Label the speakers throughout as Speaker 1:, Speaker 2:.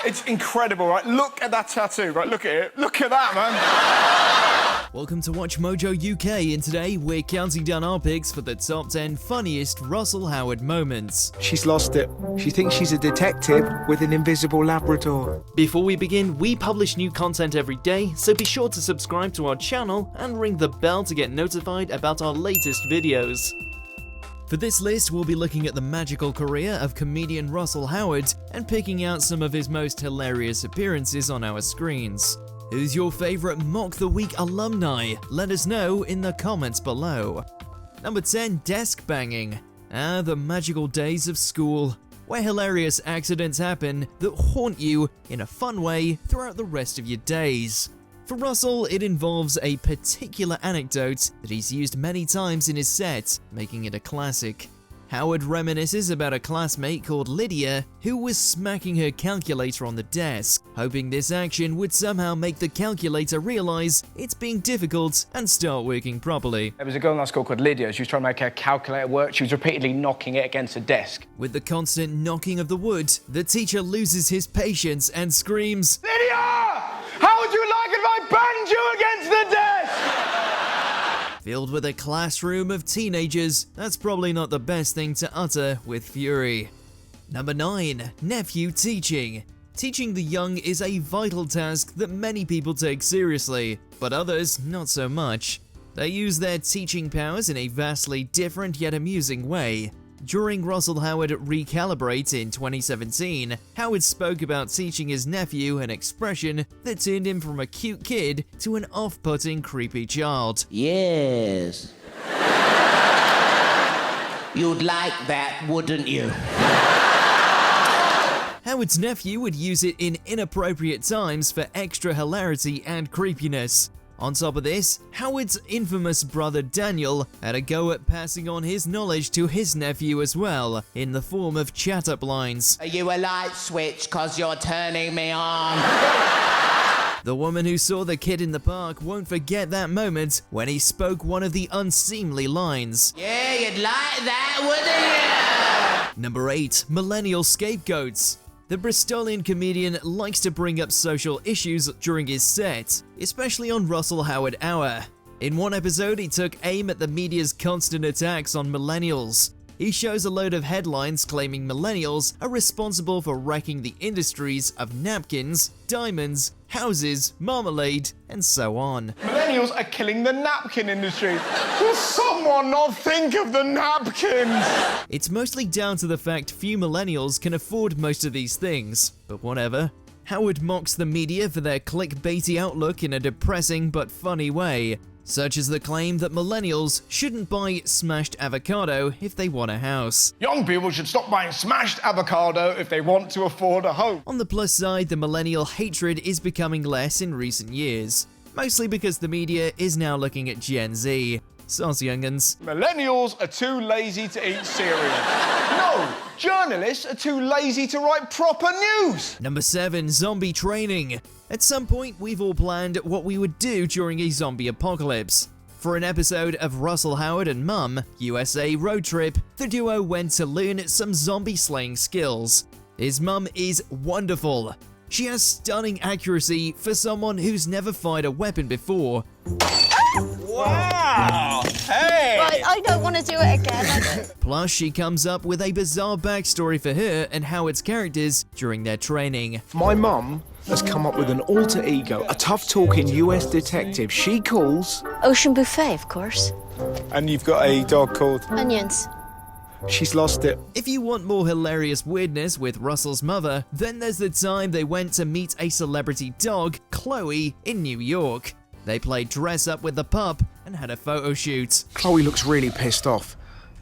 Speaker 1: It's incredible, right? Look at that tattoo, right? Look at it. Look at that, man.
Speaker 2: Welcome to WatchMojoUK, and today we're counting down our picks for the top 10 funniest Russell Howard moments.
Speaker 3: She's lost it. She thinks she's a detective with an invisible Labrador.
Speaker 2: Before we begin, we publish new content every day, so be sure to subscribe to our channel and ring the bell to get notified about our latest videos. For this list, we'll be looking at the magical career of comedian Russell Howard and picking out some of his most hilarious appearances on our screens. Who's your favourite Mock the Week alumni? Let us know in the comments below. Number 10, desk banging. The magical days of school, where hilarious accidents happen that haunt you in a fun way throughout the rest of your days. For Russell, it involves a particular anecdote that he's used many times in his set, making it a classic. Howard reminisces about a classmate called Lydia who was smacking her calculator on the desk, hoping this action would somehow make the calculator realize it's being difficult and start working properly.
Speaker 1: There was a girl in our school called Lydia. She was trying to make her calculator work. She was repeatedly knocking it against the desk.
Speaker 2: With the constant knocking of the wood, the teacher loses his patience and screams,
Speaker 1: Lydia! How would you like it if I banged you against the desk?
Speaker 2: Filled with a classroom of teenagers, that's probably not the best thing to utter with fury. Number 9, nephew teaching. Teaching the young is a vital task that many people take seriously, but others not so much. They use their teaching powers in a vastly different yet amusing way. During Russell Howard Recalibrate in 2017, Howard spoke about teaching his nephew an expression that turned him from a cute kid to an off-putting, creepy child.
Speaker 4: Yes. You'd like that, wouldn't you?
Speaker 2: Howard's nephew would use it in inappropriate times for extra hilarity and creepiness. On top of this, Howard's infamous brother Daniel had a go at passing on his knowledge to his nephew as well, in the form of chat-up lines.
Speaker 4: Are you a light switch 'cause you're turning me on?
Speaker 2: The woman who saw the kid in the park won't forget that moment when he spoke one of the unseemly lines.
Speaker 4: Yeah, you'd like that, wouldn't you?
Speaker 2: Number 8, millennial scapegoats. The Bristolian comedian likes to bring up social issues during his set, especially on Russell Howard Hour. In one episode, he took aim at the media's constant attacks on millennials. He shows a load of headlines claiming millennials are responsible for wrecking the industries of napkins, diamonds, houses, marmalade, and so on.
Speaker 1: Millennials are killing the napkin industry. Will someone not think of the napkins?
Speaker 2: It's mostly down to the fact few millennials can afford most of these things, but whatever. Howard mocks the media for their clickbaity outlook in a depressing but funny way, such as the claim that millennials shouldn't buy smashed avocado if they want a house.
Speaker 1: Young people should stop buying smashed avocado if they want to afford a home.
Speaker 2: On the plus side, the millennial hatred is becoming less in recent years, mostly because the media is now looking at Gen Z. Saucy young'uns.
Speaker 1: Millennials are too lazy to eat cereal. No, journalists are too lazy to write proper news.
Speaker 2: Number 7, zombie training. At some point, we've all planned what we would do during a zombie apocalypse. For an episode of Russell Howard and Mum, USA Road Trip, the duo went to learn some zombie slaying skills. His mum is wonderful. She has stunning accuracy for someone who's never fired a weapon before.
Speaker 1: Wow! Hey!
Speaker 5: Right, I don't want to do it again.
Speaker 2: Plus, she comes up with a bizarre backstory for her and Howard's characters during their training.
Speaker 3: My mum has come up with an alter ego, a tough-talking US detective she calls...
Speaker 5: Ocean Buffet, of course.
Speaker 3: And you've got a dog called...
Speaker 5: Onions.
Speaker 3: She's lost it.
Speaker 2: If you want more hilarious weirdness with Russell's mother, then there's the time they went to meet a celebrity dog, Chloe, in New York. They played dress up with the pup and had a photo shoot.
Speaker 3: Chloe looks really pissed off.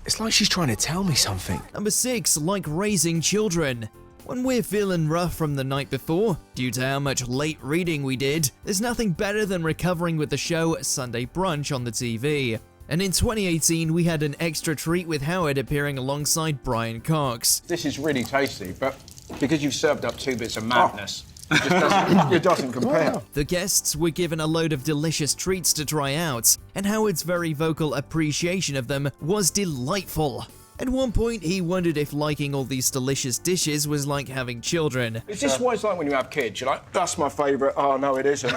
Speaker 3: It's like she's trying to tell me something.
Speaker 2: Number 6, like raising children. When we're feeling rough from the night before, due to how much late reading we did, there's nothing better than recovering with the show Sunday Brunch on the TV. And in 2018, we had an extra treat with Howard appearing alongside Brian Cox.
Speaker 6: This is really tasty, but because you've served up 2 bits of madness, it doesn't compare.
Speaker 2: The guests were given a load of delicious treats to try out, and Howard's very vocal appreciation of them was delightful. At one point, he wondered if liking all these delicious dishes was like having children,
Speaker 6: Is this what it's like when you have kids? You're like, that's my favourite. Oh, no, it isn't.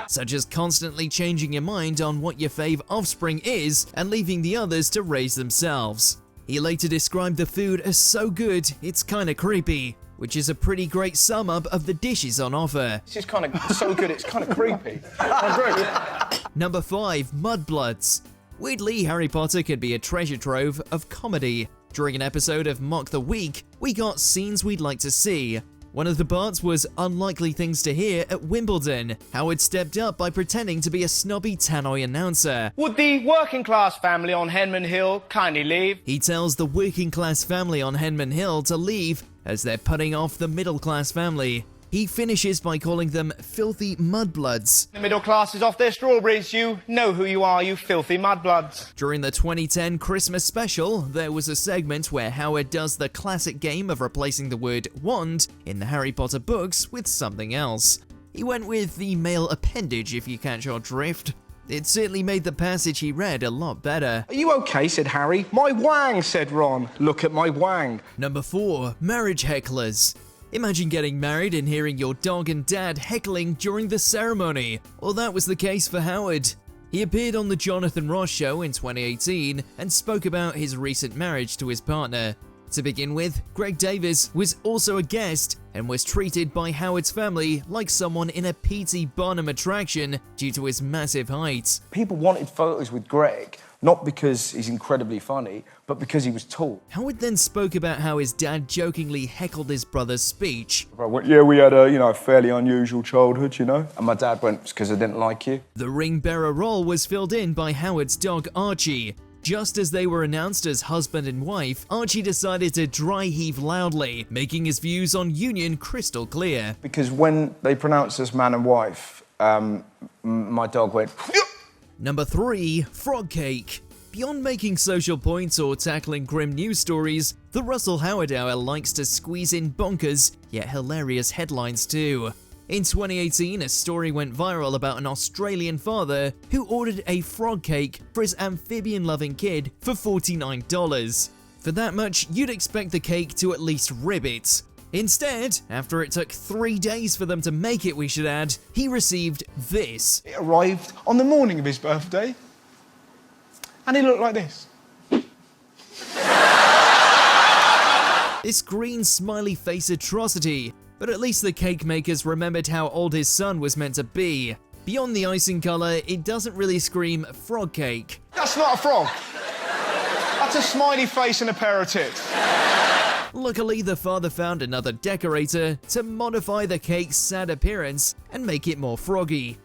Speaker 2: such as constantly changing your mind on what your fave offspring is and leaving the others to raise themselves. He later described the food as so good, it's kinda creepy, which is a pretty great sum up of the dishes on offer.
Speaker 6: This is kind of so good, it's kind of creepy. I agree.
Speaker 2: Number 5. Mudbloods. Weirdly, Harry Potter could be a treasure trove of comedy. During an episode of Mock the Week, we got scenes we'd like to see. One of the parts was unlikely things to hear at Wimbledon. Howard stepped up by pretending to be a snobby tannoy announcer.
Speaker 7: Would the working class family on Henman Hill kindly leave?
Speaker 2: He tells the working class family on Henman Hill to leave as they're putting off the middle class family. He finishes by calling them filthy mudbloods.
Speaker 7: The middle class is off their strawberries. You know who you are, you filthy mudbloods.
Speaker 2: During the 2010 Christmas special, there was a segment where Howard does the classic game of replacing the word wand in the Harry Potter books with something else. He went with the male appendage, if you catch our drift. It certainly made the passage he read a lot better.
Speaker 6: Are you okay, said Harry. My wang, said Ron. Look at my wang.
Speaker 2: Number 4. Marriage hecklers. Imagine getting married and hearing your dog and dad heckling during the ceremony. Well, that was the case for Howard. He appeared on The Jonathan Ross Show in 2018 and spoke about his recent marriage to his partner. To begin with, Greg Davis was also a guest and was treated by Howard's family like someone in a P.T. Barnum attraction due to his massive height.
Speaker 6: People wanted photos with Greg, not because he's incredibly funny, but because he was tall.
Speaker 2: Howard then spoke about how his dad jokingly heckled his brother's speech.
Speaker 8: Yeah, we had a fairly unusual childhood,
Speaker 6: And my dad went, it's because I didn't like you.
Speaker 2: The ring bearer role was filled in by Howard's dog Archie. Just as they were announced as husband and wife, Archie decided to dry heave loudly, making his views on union crystal clear.
Speaker 6: Because when they pronounced us man and wife, my dog went...
Speaker 2: Number 3. Frog cake. Beyond making social points or tackling grim news stories, the Russell Howard Hour likes to squeeze in bonkers, yet hilarious headlines too. In 2018, a story went viral about an Australian father who ordered a frog cake for his amphibian-loving kid for $49. For that much, you'd expect the cake to at least rib it. Instead, after it took 3 days for them to make it, we should add, he received this.
Speaker 1: It arrived on the morning of his birthday, and it looked like this.
Speaker 2: This green smiley face atrocity, but at least the cake makers remembered how old his son was meant to be. Beyond the icing colour, it doesn't really scream frog cake.
Speaker 1: That's not a frog. That's a smiley face and a pair of tits.
Speaker 2: Luckily, the father found another decorator to modify the cake's sad appearance and make it more froggy.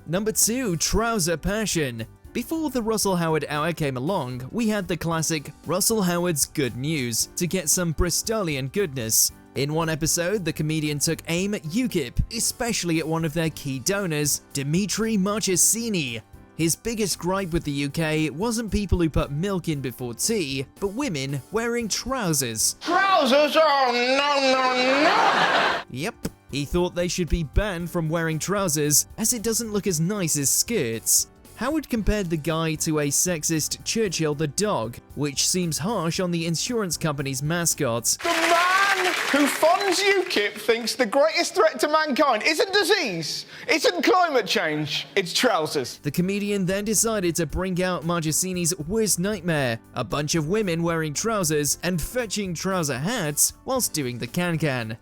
Speaker 2: Number 2. Trouser passion. Before the Russell Howard Hour came along, we had the classic Russell Howard's Good News to get some Bristolian goodness. In one episode, the comedian took aim at UKIP, especially at one of their key donors, Dimitri Marchesini. His biggest gripe with the UK wasn't people who put milk in before tea, but women wearing trousers.
Speaker 7: Trousers? Oh, no.
Speaker 2: Yep. He thought they should be banned from wearing trousers, as it doesn't look as nice as skirts. Howard compared the guy to a sexist Churchill the dog, which seems harsh on the insurance company's mascot.
Speaker 1: The man who funds UKIP thinks the greatest threat to mankind isn't disease, isn't climate change, it's trousers.
Speaker 2: The comedian then decided to bring out Marchesini's worst nightmare, a bunch of women wearing trousers and fetching trouser hats whilst doing the can-can.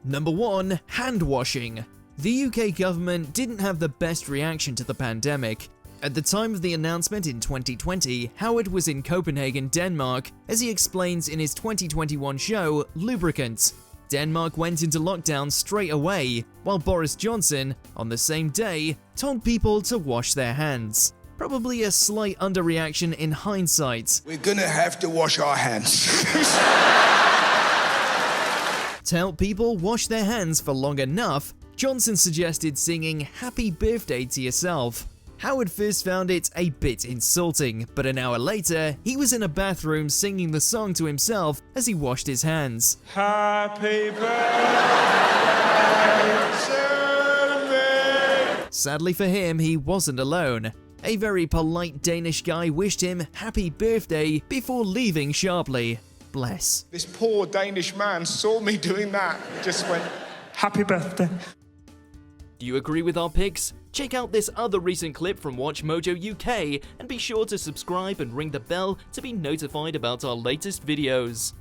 Speaker 2: Number 1. Hand washing. The UK government didn't have the best reaction to the pandemic. At the time of the announcement in 2020, Howard was in Copenhagen, Denmark, as he explains in his 2021 show, Lubricant. Denmark went into lockdown straight away, while Boris Johnson, on the same day, told people to wash their hands. Probably a slight underreaction in hindsight.
Speaker 9: We're gonna have to wash our hands.
Speaker 2: To help people wash their hands for long enough, Johnson suggested singing Happy Birthday to yourself. Howard first found it a bit insulting, but an hour later, he was in a bathroom singing the song to himself as he washed his hands.
Speaker 1: Happy birthday to me.
Speaker 2: sadly for him, he wasn't alone. A very polite Danish guy wished him happy birthday before leaving sharply. Bless.
Speaker 1: This poor Danish man saw me doing that, just went,
Speaker 7: Happy birthday.
Speaker 2: Do you agree with our picks? Check out this other recent clip from WatchMojoUK and be sure to subscribe and ring the bell to be notified about our latest videos.